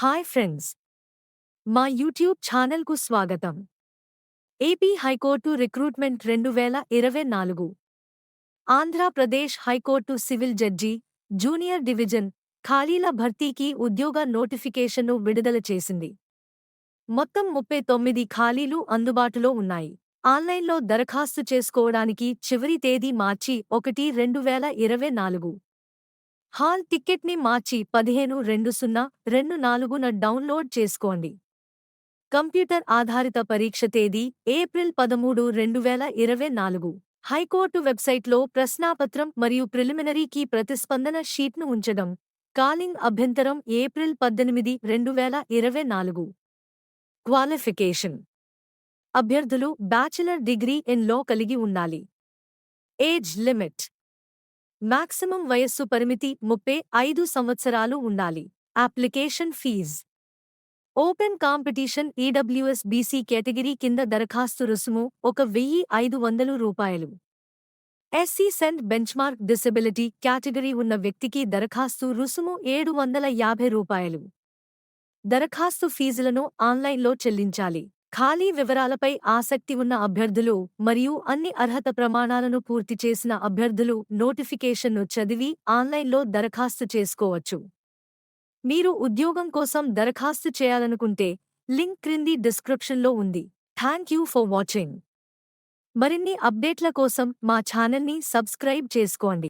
Hi friends, మా YouTube ఛానల్కు స్వాగతం. AP high court recruitment 2024. Andhra Pradesh high court civil judge, junior division ఖాళీల భర్తీకి ఉద్యోగ నోటిఫికేషన్ను విడుదల చేసింది. మొత్తం 39 ఖాళీలు అందుబాటులో ఉన్నాయి. ఆన్లైన్లో దరఖాస్తు చేసుకోవడానికి చివరి తేదీ మార్చి 1, 2024. హాల్ టిక్కెట్ని మార్చి 15/2024న డౌన్లోడ్ చేసుకోండి. కంప్యూటర్ ఆధారిత పరీక్ష తేదీ ఏప్రిల్ 13, 2024. హైకోర్టు వెబ్సైట్లో ప్రశ్నాపత్రం మరియు ప్రిలిమినరీ కీ ప్రతిస్పందన షీట్ను ఉంచడం. కాలింగ్ అభ్యంతరం ఏప్రిల్ 18, 2024. క్వాలిఫికేషన్: అభ్యర్థులు బ్యాచిలర్ డిగ్రీ ఇన్ లా కలిగి ఉండాలి. ఏజ్ లిమిట్: మాక్సిమం వయస్సు పరిమితి 35 సంవత్సరాలు ఉండాలి. Application fee: open competition EWS BC category కింద దరఖాస్తు రుసుము 1,500 రూపాయలు. ఎస్సీ సెంట్ బెంచ్మార్క్ డిసెబిలిటీ కేటగిరీ ఉన్న వ్యక్తికి దరఖాస్తు రుసుము 750 రూపాయలు. దరఖాస్తు ఫీజులను ఆన్లైన్లో చెల్లించాలి. ఖాళీ వివరాలపై ఆసక్తి ఉన్న అభ్యర్థులు మరియు అన్ని అర్హత ప్రమాణాలను పూర్తి చేసిన అభ్యర్థులు నోటిఫికేషన్ను చదివి ఆన్లైన్లో దరఖాస్తు చేసుకోవచ్చు. మీరు ఉద్యోగం కోసం దరఖాస్తు చేయాలనుకుంటే లింక్ క్రింది డిస్క్రిప్షన్లో ఉంది. Thank you for watching. మరిన్ని అప్డేట్ల కోసం మా ఛానల్ని సబ్స్క్రైబ్ చేసుకోండి.